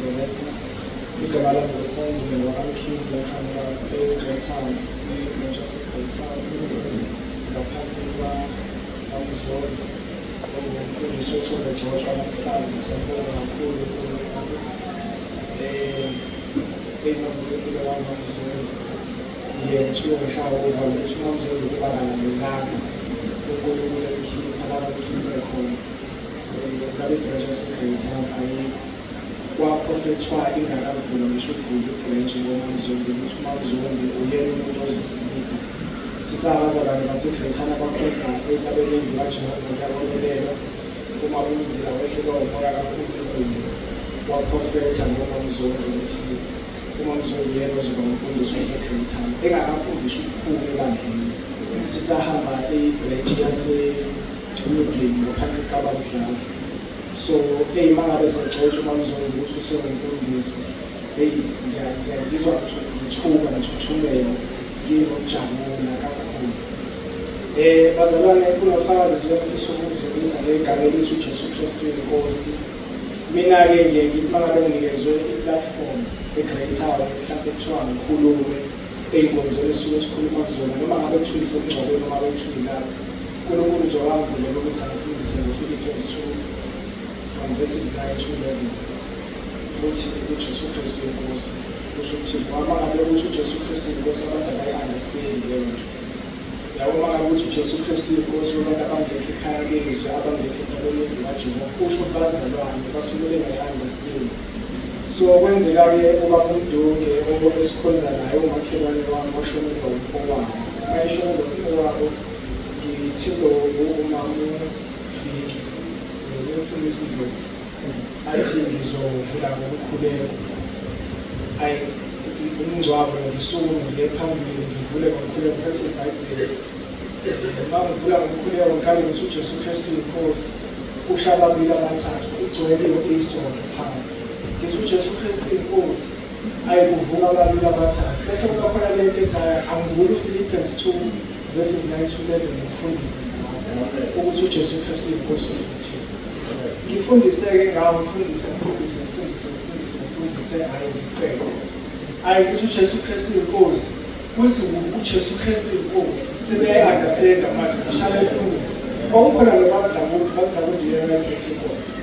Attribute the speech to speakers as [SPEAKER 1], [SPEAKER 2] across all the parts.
[SPEAKER 1] Nazareth. Igama lami nguSandile wakaMkhize ekhaya e-Great Town, e-Manchester Great Town, ngaphansi kukaMzolo ongumfundisi wethu ogcotshwa namhlanje. Siyabonga kakhulu uNkulunkulu eyinambulekile kaMzolo. Ngiyethiwe ngishawa uvalo ukuthi uMamzolo ukuba kalandelanga uNkulunkulu emkhipha lapho emkhiphe khona. Ngabe ibranch yase-Great Town kwaprofethwa ingakavuli ngisho ukuvula ibranch ngoMamzolo ukuthi uMamzolo uyena umuntu ozosilida. Sisabazalwane base-Great Town abakhonza entabeni kaJehova kuyabonelela. Uma umzila wehlelwa umoya kaNkulunkulu waprofetha ngoMamzolo ukuthi uMamzolo uyena ozoba umfundisi wase-Great Town engakafundisha ukukhulu ebandleni. Sisahamba ibranch yase-Midland ngaphansi kukaBamdlala. So uma ngabe sagcotshwa uMamzolo ukuthi usengumfundisi, ngizwa ngithuka ngithuthumela nginokujabula kakhulu. Bazalwane, kunofakazi nje engifisa ukudlulisa ngegama elithi uJesu Kristu inkosi. Mina-ke ngiye uma ngabe nginikezwe i-platform e-Great Town mhlawumbe kuthiwa ngikhulume ey'nkonzweni esuke sikhuluma kuzona, noma ngabe kuthiwa isemngcwabeni noma ngabe kuthiwa ilapho. uNkulunkulu nje wangivulela ukuthi angifundise ngoFilipi 2 from verses 9 to 11 ukuthi uJesu Kristu inkosi. Kusho ukuthi uma ngabe ukuthi uJesu Kristu inkosi abantu abayi-understand leyo nto. Yabo uma ngabe ukuthi uJesu Kristu inkosi abantu abangekho ekhaya lezwe, abangekho entabeni kaJehova, kusho bazalwane basuke bengayi-understand. So kwenzeka-ke ubaba uMdunge esikhonza naye umakhelwane wami washonelwa umfowabo. Uma eshonelwa umfowabo ngithi umama uViki Lesindlovu athi ngizovula ngokukhuleka. Umngcwabo ngisuke ngiye phambili ngivule ngokukhuleka phakathi eBhayibheli. Uma ngivula ngokukhuleka ngiqale ngithi uJesu Kristu inkosi, kusho ababili abathathu kugcwele isonto phambi. Ngithi uJesu Kristu inkosi, kuvuka ababili abathathu. Bese kuba khona lento ethi angivula uPhilippians 2 verses 9 to 11 ngifundise ukuthi uJesu Kristu inkosi futhi. Ngifundise-ke ngawo ngifundise ngiqede. Ngithi uJesu Kristu inkosi, kuthi uJesu Kristu inkosi sebe-understand manje ngishaya efundisa. Kwakukhona noBabdlabuti yena ethi inkosi.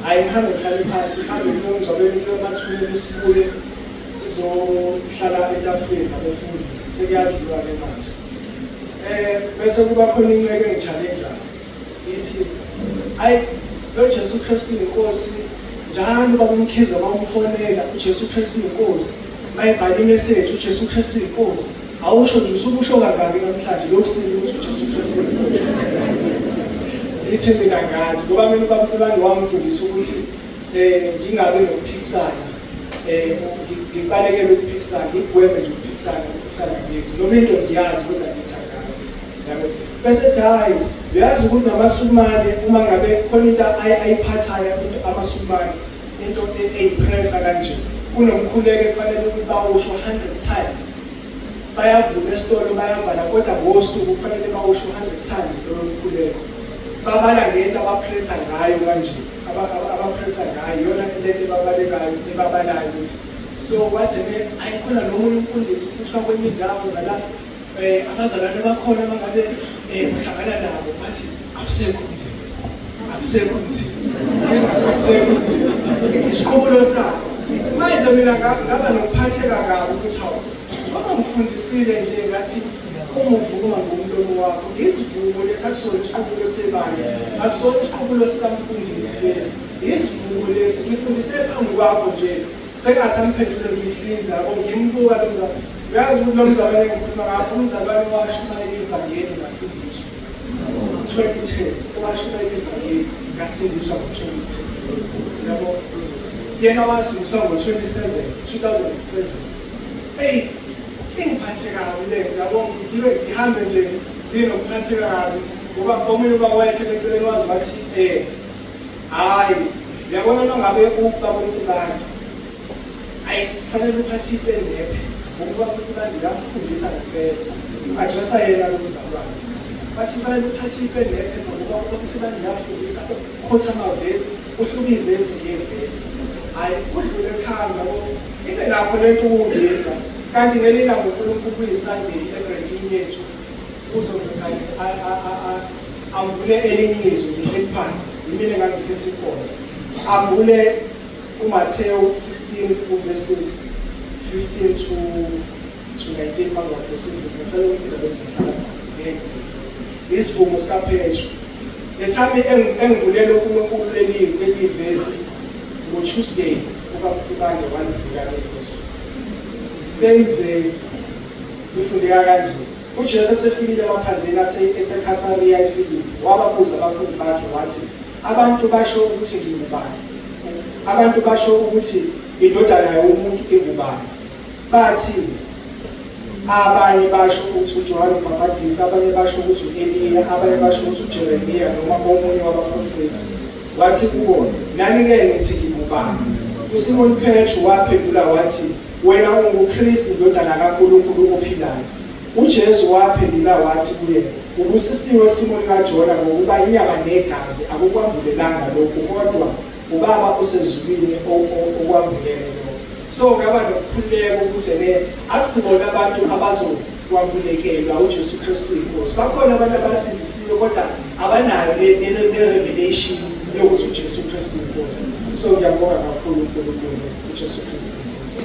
[SPEAKER 1] Ngihambe ngihlale phansi, ngihambe ngiyomngcwabeni kuyomathuleni sibuye sizohlala etafuleni nabefundisi, sekuyadlula-ke manje. Bese kuba khona inceke engitshalenjayo ithi lo Jesu Kristu inkosi, njalo babamkhize bamfonela uJesu Kristu inkosi, bayibhala imeseji uJesu Kristu inkosi, awusho nje usukusho kangaki namhlanje lokusile ukuthi uJesu Kristu inkosi. Ithi mina ngazi ngoba mina ubabamsebani wangifundisa ukuthi ngingabe nokuphikisana, ngibalekele ukuphikisana, ngigweme nje ukuphikisana ngethu noma into ngiyazi kodwa ngithangazi. Bese ethi hayi, uyazi ukuthi namaSulumane uma ngabe khona into ayiphathayo amaSulumane, into eyipressa kanje, kunomkhuleko ekufanele ukuthi bawusho 100 times. Bayavula esitolo bayavala kodwa ngosuku kufanele bawusho 100 times lowo mkhuleko. Babala ngento abapressa ngayo kanje, abapressa ngayo yona lento ebabalekayo ebabalayo ukuthi. So kwathi ayikhona nomunye umfundisi kuthiwa kwenye indawo nalapho abazalwane bakhona mangabe uhlangana nabo bathi akusekho nzima isikhumulo sakho. Manje mina ngaba nokuphatheka kabi ukuthi hawu ngoba ngifundisile nje ngathi uma uvuma ngomlomo wakho isivumo lesakusona isikhumulo sebandla, akusona isikhumulo sikamfundisi lesi, isivumo lesi ngifundise phambi kwakho nje sengasamphendule ngihlinza yabo ngimbuka lo mzalwane. Uyazi ukuthi lo mzalwane engikhuluma ngapho umzalwane owashumayela ivangeli ngasindiswa 2010, owashumayela ivangeli ngasindiswa ngo-2010. Yabo yena wasindiswa ngo-2007. Ingiphatheka kabi le nto yabo, ngihambe nje nginokuphatheka kabi ngoba omunye ubaba wayehlele eceleni wazi wathi hhayi uyabona uma ngabe ubabamsebandi kufanele uphathe ipeni ephe ngoba ubabamsebandi uyafundisa ngempela, u-adressa yena lo mzalwane. Bathi kufanele uphathe ipeni ephe ngoba ubabamsebandi uyafundisa, ukhotha amavesi, uhluka ivesi ngevesi. hayi kudlule ekhanda ibe nakho lento ukungenza kanti ngelina ngoNkulunkulu kuyiSunday ebranchini yethu uzovesane ambule elinye izwi lihle phansi yimina engangiphethe ikhona ambule uMathewu 16 verses 15 to 19 mangaphosisi ngicela ukufika bese ngihlala phansi ngenze isivumo sikaPetro lethami engibulele uNkulunkulu leli verse ngoTuesday ukaMthibane wanifika lezo same verse ifundeka kanje uJesu esefikile emaphandleni eseKhasariya eFilipi wababuza abafundi bakhe wathi abantu basho ukuthi ngingubani abantu basho ukuthi indodana yomuntu ingubani bathi abanye basho ukuthi uJohane uMbhapatisi abanye basho ukuthi uEliya abanye basho ukuthi uJeremiya noma omunye wabaprofethi wathi kubo nani-ke nithi ngingubani uSimoni Petro waphendula wathi wena unguKristu indodana kaNkulunkulu ophilayo uJesu waphendula wathi kuye ubusisiwe Simoni kaJona ngokuba inyama negazi akukwambulelanga lokhu kodwa ubaba osezulwini okwambulele lokho so ngaba nokukhuleka ukuthi akusibona abantu abazokwambulekelwa uJesu Kristu inkosi bakhona abantu abasindisiwe kodwa abanayo le revelation yokuthi uJesu Kristu inkosi so ngiyabonga kakhulu uNkulunkulu uJesu Kristu inkosi